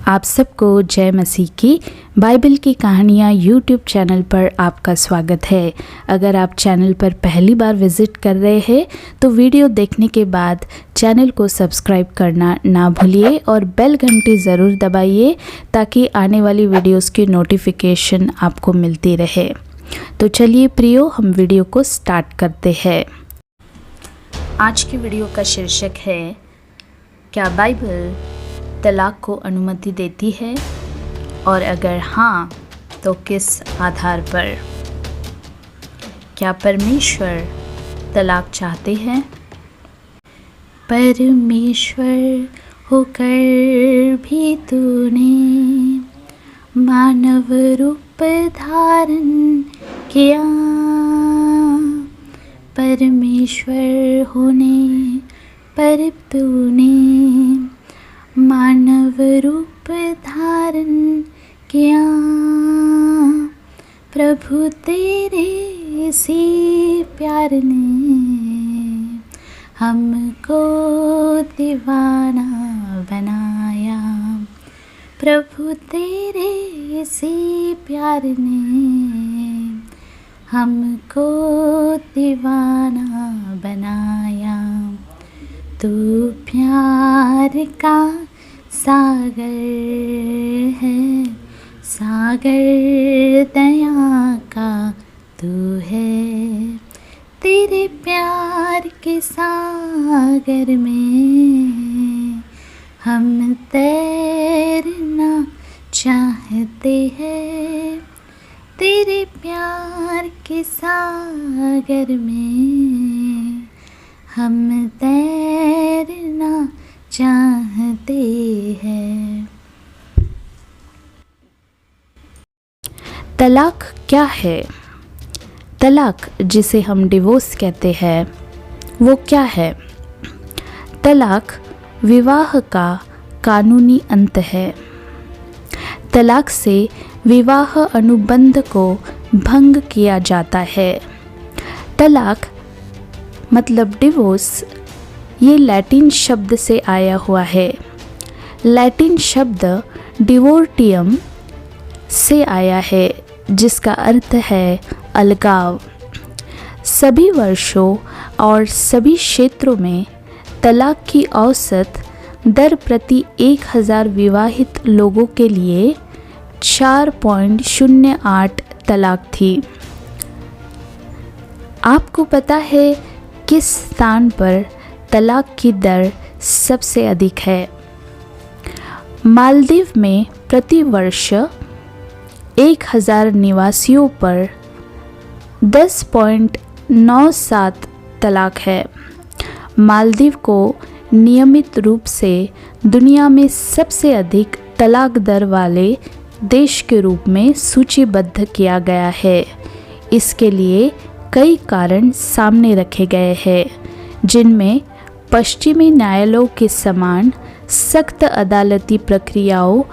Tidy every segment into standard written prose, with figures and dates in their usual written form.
आप सबको जय मसीह की बाइबल की कहानियाँ यूट्यूब चैनल पर आपका स्वागत है। अगर आप चैनल पर पहली बार विज़िट कर रहे हैं तो वीडियो देखने के बाद चैनल को सब्सक्राइब करना ना भूलिए और बेल घंटी ज़रूर दबाइए ताकि आने वाली वीडियोस की नोटिफिकेशन आपको मिलती रहे। तो चलिए प्रियो, हम वीडियो को स्टार्ट करते हैं। आज की वीडियो का शीर्षक है, क्या बाइबल तलाक को अनुमति देती है और अगर हाँ तो किस आधार पर? क्या परमेश्वर तलाक चाहते हैं? परमेश्वर होकर भी तूने मानव रूप धारण किया, परमेश्वर होने पर तूने मानव रूप धारण किया। प्रभु तेरे सी प्यार ने हमको दीवाना बनाया, प्रभु तेरे सी प्यार ने हमको दीवाना बनाया। तू प्यार का सागर है, सागर दया का तू है, तेरे प्यार के सागर में हम तैरना चाहते हैं, तेरे प्यार के सागर में हम तैरना चाहते हैं। तलाक क्या है? तलाक, जिसे हम डिवोर्स कहते हैं, वो क्या है? तलाक विवाह का कानूनी अंत है। तलाक से विवाह अनुबंध को भंग किया जाता है। तलाक मतलब डिवोर्स, ये लैटिन शब्द से आया हुआ है। लैटिन शब्द डिवोर्टियम से आया है जिसका अर्थ है अलगाव। सभी वर्षों और सभी क्षेत्रों में तलाक की औसत दर प्रति 1000 विवाहित लोगों के लिए 4.08 तलाक थी। आपको पता है किस स्थान पर तलाक की दर सबसे अधिक है? मालदीव में प्रति वर्ष 1000 निवासियों पर 10.97 तलाक है। मालदीव को नियमित रूप से दुनिया में सबसे अधिक तलाक दर वाले देश के रूप में सूचीबद्ध किया गया है। इसके लिए कई कारण सामने रखे गए हैं, जिनमें पश्चिमी न्यायालयों के समान सख्त अदालती प्रक्रियाओं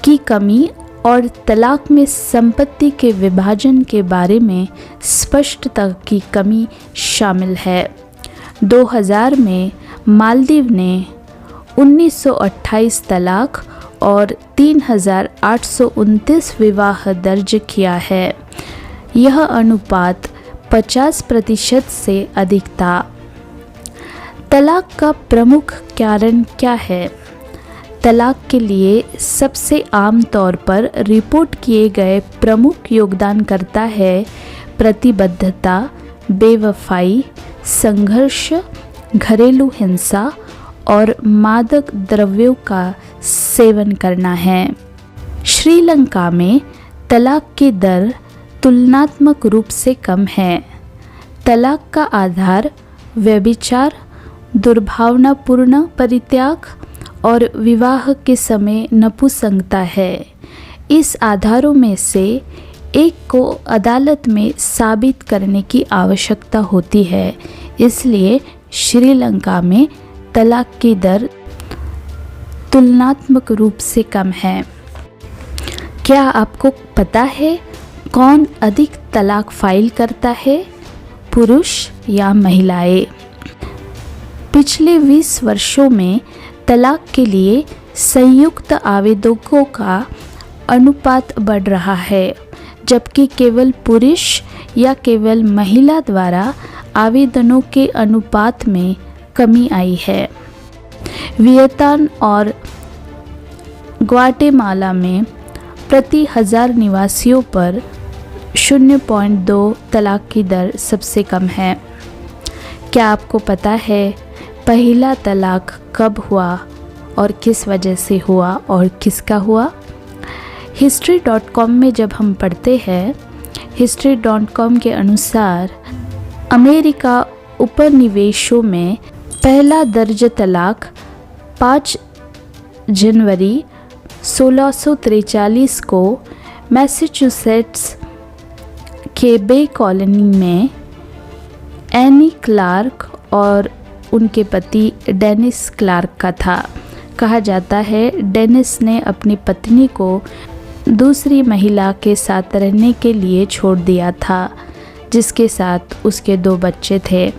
की कमी और तलाक में संपत्ति के विभाजन के बारे में स्पष्टता की कमी शामिल है। 2000 में मालदीव ने 1928 तलाक और 3829 विवाह दर्ज किया है। यह अनुपात 50% से अधिक था। तलाक का प्रमुख कारण क्या है? तलाक के लिए सबसे आम तौर पर रिपोर्ट किए गए प्रमुख योगदानकर्ता है प्रतिबद्धता, बेवफाई, संघर्ष, घरेलू हिंसा और मादक द्रव्यों का सेवन करना है। श्रीलंका में तलाक की दर तुलनात्मक रूप से कम है। तलाक का आधार व्यभिचार, दुर्भावनापूर्ण परित्याग और विवाह के समय नपुंसकता है। इस आधारों में से एक को अदालत में साबित करने की आवश्यकता होती है। इसलिए श्रीलंका में तलाक की दर तुलनात्मक रूप से कम है। क्या आपको पता है कौन अधिक तलाक फाइल करता है, पुरुष या महिलाएं? पिछले 20 वर्षों में तलाक के लिए संयुक्त आवेदकों का अनुपात बढ़ रहा है, जबकि केवल पुरुष या केवल महिला द्वारा आवेदनों के अनुपात में कमी आई है। वियतनाम और ग्वाटेमाला में प्रति 1000 निवासियों पर 0.2 तलाक की दर सबसे कम है। क्या आपको पता है पहला तलाक कब हुआ और किस वजह से हुआ और किसका हुआ? history.com में जब हम पढ़ते हैं, history.com के अनुसार अमेरिका उपनिवेशों में पहला दर्ज तलाक 5 जनवरी 1643 को मैसाचुसेट्स के बे कॉलोनी में एनी क्लार्क और उनके पति डेनिस क्लार्क का था। कहा जाता है डेनिस ने अपनी पत्नी को दूसरी महिला के साथ रहने के लिए छोड़ दिया था, जिसके साथ उसके 2 बच्चे थे।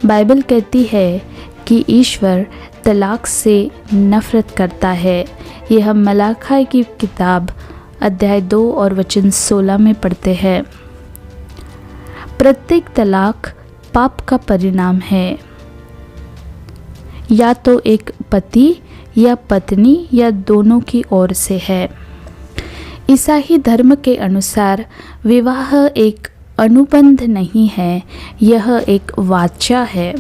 बाइबल कहती है कि ईश्वर तलाक से नफरत करता है। यह हम मलाखी की किताब अध्याय 2 और वचन 16 में पढ़ते हैं। प्रत्येक तलाक पाप का परिणाम है, या तो एक पति या पत्नी या दोनों की ओर से है। ईसाई धर्म के अनुसार विवाह एक अनुबंध नहीं है, यह एक वाचा है।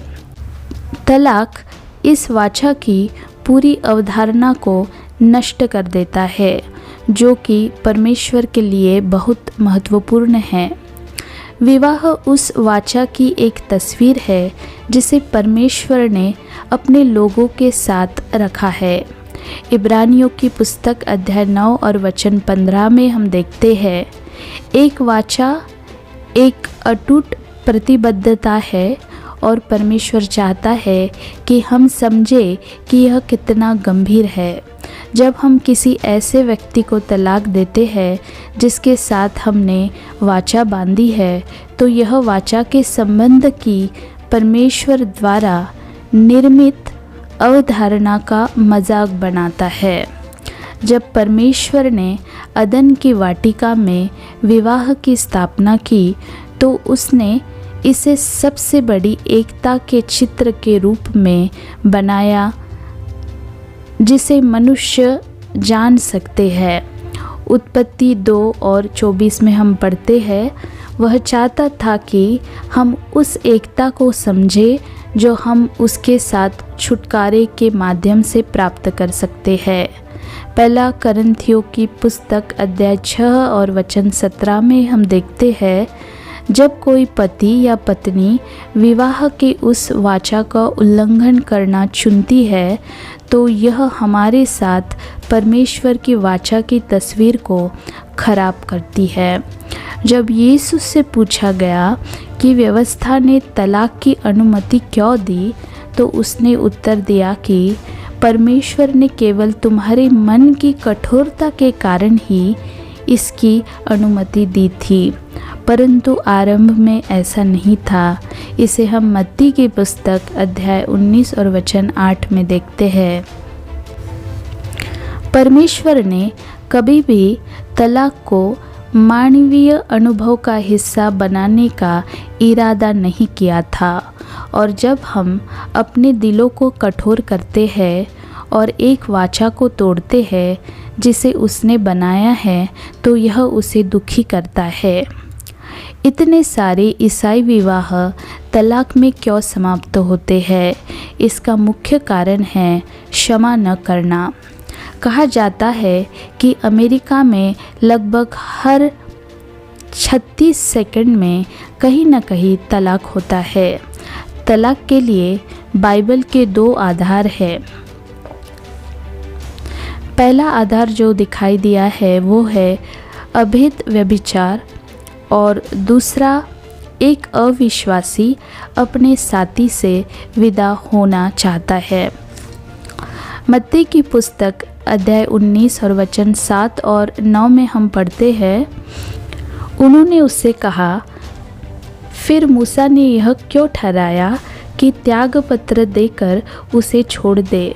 तलाक इस वाचा की पूरी अवधारणा को नष्ट कर देता है, जो कि परमेश्वर के लिए बहुत महत्वपूर्ण है। विवाह उस वाचा की एक तस्वीर है जिसे परमेश्वर ने अपने लोगों के साथ रखा है। इब्रानियों की पुस्तक अध्याय 9 और वचन 15 में हम देखते हैं, एक वाचा एक अटूट प्रतिबद्धता है और परमेश्वर चाहता है कि हम समझें कि यह कितना गंभीर है। जब हम किसी ऐसे व्यक्ति को तलाक देते हैं जिसके साथ हमने वाचा बांधी है, तो यह वाचा के संबंध की परमेश्वर द्वारा निर्मित अवधारणा का मजाक बनाता है। जब परमेश्वर ने अदन की वाटिका में विवाह की स्थापना की, तो उसने इसे सबसे बड़ी एकता के चित्र के रूप में बनाया जिसे मनुष्य जान सकते हैं। उत्पत्ति 2 और 24 में हम पढ़ते हैं, वह चाहता था कि हम उस एकता को समझें जो हम उसके साथ छुटकारे के माध्यम से प्राप्त कर सकते हैं। पहला करंथियों की पुस्तक अध्याय 6 और वचन 17 में हम देखते हैं, जब कोई पति या पत्नी विवाह के उस वाचा का उल्लंघन करना चुनती है, तो यह हमारे साथ परमेश्वर की वाचा की तस्वीर को खराब करती है। जब यीशु से पूछा गया कि व्यवस्था ने तलाक की अनुमति क्यों दी, तो उसने उत्तर दिया कि परमेश्वर ने केवल तुम्हारे मन की कठोरता के कारण ही इसकी अनुमति दी थी, परंतु आरंभ में ऐसा नहीं था। इसे हम मत्ती की पुस्तक अध्याय 19 और वचन 8 में देखते हैं। परमेश्वर ने कभी भी तलाक को मानवीय अनुभव का हिस्सा बनाने का इरादा नहीं किया था, और जब हम अपने दिलों को कठोर करते हैं और एक वाचा को तोड़ते हैं जिसे उसने बनाया है, तो यह उसे दुखी करता है। इतने सारे ईसाई विवाह तलाक में क्यों समाप्त होते हैं? इसका मुख्य कारण है क्षमा न करना। कहा जाता है कि अमेरिका में लगभग हर 36 सेकंड में कहीं न कहीं तलाक होता है। तलाक के लिए बाइबल के 2 आधार हैं। पहला आधार जो दिखाई दिया है वो है अवैध व्यभिचार, और दूसरा एक अविश्वासी अपने साथी से विदा होना चाहता है। मत्ती की पुस्तक अध्याय 19 और वचन 7 और 9 में हम पढ़ते हैं, उन्होंने उससे कहा, फिर मूसा ने यह क्यों ठहराया कि त्याग पत्र देकर उसे छोड़ दे?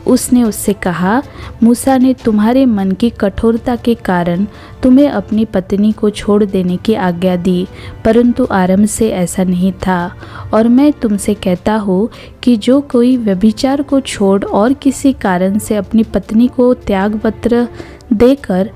उसने उससे कहा, मूसा ने तुम्हारे मन की कठोरता के कारण तुम्हें अपनी पत्नी को छोड़ देने की आज्ञा दी, परंतु आरंभ से ऐसा नहीं था। और मैं तुमसे कहता हूँ कि जो कोई व्यभिचार को छोड़ और किसी कारण से अपनी पत्नी को त्यागपत्र देकर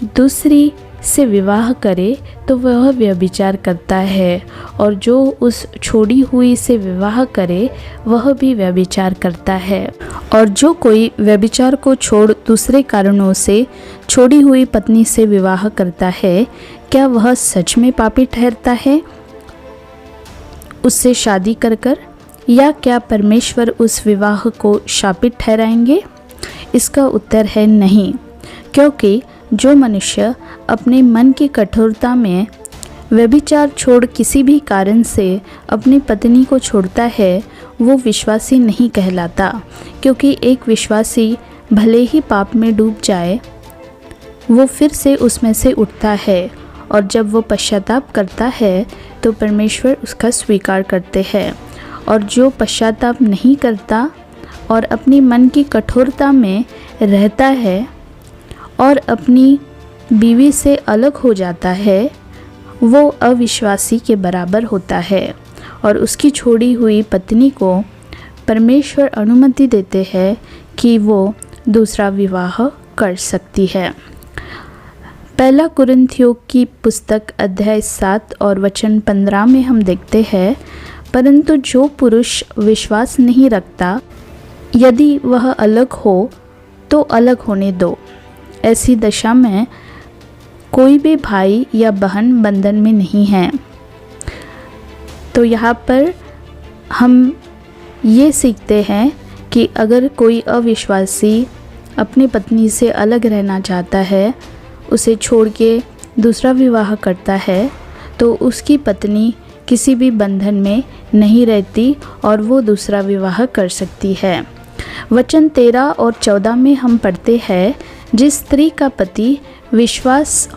दूसरी से विवाह करे तो वह व्यभिचार करता है, और जो उस छोड़ी हुई से विवाह करे वह भी व्यभिचार करता है। और जो कोई व्यभिचार को छोड़ दूसरे कारणों से छोड़ी हुई पत्नी से विवाह करता है, क्या वह सच में पापी ठहरता है उससे शादी कर या क्या परमेश्वर उस विवाह को शापित ठहराएंगे? इसका उत्तर है नहीं, क्योंकि जो मनुष्य अपने मन की कठोरता में व्यभिचार छोड़ किसी भी कारण से अपनी पत्नी को छोड़ता है वो विश्वासी नहीं कहलाता, क्योंकि एक विश्वासी भले ही पाप में डूब जाए वो फिर से उसमें से उठता है, और जब वो पश्चाताप करता है तो परमेश्वर उसका स्वीकार करते हैं। और जो पश्चाताप नहीं करता और अपनी मन की कठोरता में रहता है और अपनी बीवी से अलग हो जाता है, वो अविश्वासी के बराबर होता है, और उसकी छोड़ी हुई पत्नी को परमेश्वर अनुमति देते हैं कि वो दूसरा विवाह कर सकती है। पहला कुरिन्थियों की पुस्तक अध्याय 7 और वचन 15 में हम देखते हैं, परंतु जो पुरुष विश्वास नहीं रखता, यदि वह अलग हो तो अलग होने दो। ऐसी दशा में कोई भी भाई या बहन बंधन में नहीं है। तो यहाँ पर हम ये सीखते हैं कि अगर कोई अविश्वासी अपनी पत्नी से अलग रहना चाहता है, उसे छोड़ के दूसरा विवाह करता है, तो उसकी पत्नी किसी भी बंधन में नहीं रहती और वो दूसरा विवाह कर सकती है। वचन 13 और 14 में हम पढ़ते हैं, जिस स्त्री का पति विश्वास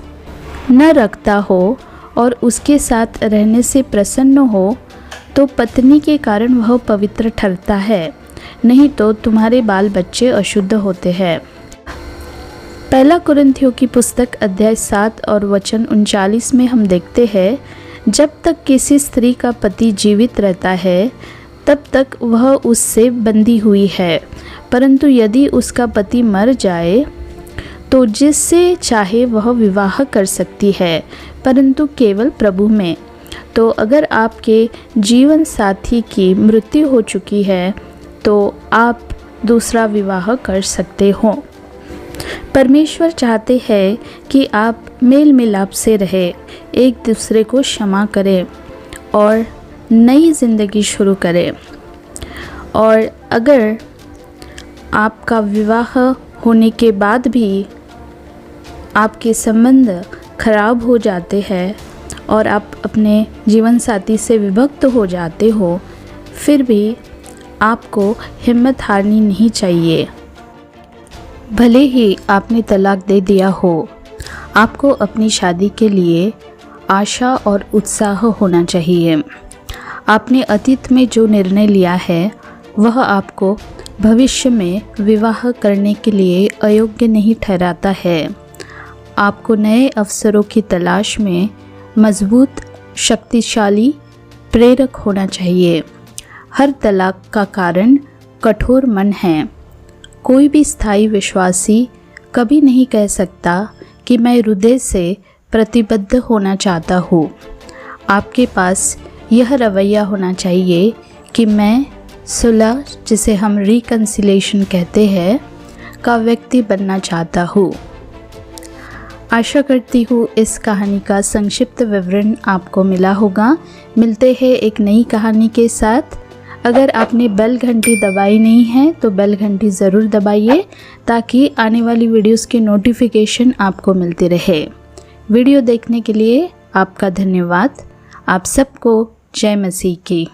न रखता हो और उसके साथ रहने से प्रसन्न हो, तो पत्नी के कारण वह पवित्र ठहरता है, नहीं तो तुम्हारे बाल बच्चे अशुद्ध होते हैं। पहला कुरिन्थियों की पुस्तक अध्याय 7 और वचन 39 में हम देखते हैं, जब तक किसी स्त्री का पति जीवित रहता है तब तक वह उससे बंधी हुई है, परंतु यदि उसका पति मर जाए तो जिससे चाहे वह विवाह कर सकती है, परंतु केवल प्रभु में। तो अगर आपके जीवन साथी की मृत्यु हो चुकी है तो आप दूसरा विवाह कर सकते हो। परमेश्वर चाहते हैं कि आप मेल मिलाप से रहें, एक दूसरे को क्षमा करें और नई ज़िंदगी शुरू करें। और अगर आपका विवाह होने के बाद भी आपके संबंध खराब हो जाते हैं और आप अपने जीवन साथी से विभक्त हो जाते हो, फिर भी आपको हिम्मत हारनी नहीं चाहिए। भले ही आपने तलाक दे दिया हो, आपको अपनी शादी के लिए आशा और उत्साह होना चाहिए। आपने अतीत में जो निर्णय लिया है वह आपको भविष्य में विवाह करने के लिए अयोग्य नहीं ठहराता है। आपको नए अवसरों की तलाश में मजबूत, शक्तिशाली, प्रेरक होना चाहिए। हर तलाक का कारण कठोर मन है। कोई भी स्थायी विश्वासी कभी नहीं कह सकता कि मैं हृदय से प्रतिबद्ध होना चाहता हूँ। आपके पास यह रवैया होना चाहिए कि मैं सुलह, जिसे हम रिकन्सिलेशन कहते हैं, का व्यक्ति बनना चाहता हूँ। आशा करती हूँ इस कहानी का संक्षिप्त विवरण आपको मिला होगा। मिलते हैं एक नई कहानी के साथ। अगर आपने बेल घंटी दबाई नहीं है तो बेल घंटी ज़रूर दबाइए ताकि आने वाली वीडियोस की नोटिफिकेशन आपको मिलती रहे। वीडियो देखने के लिए आपका धन्यवाद। आप सबको जय मसीह की।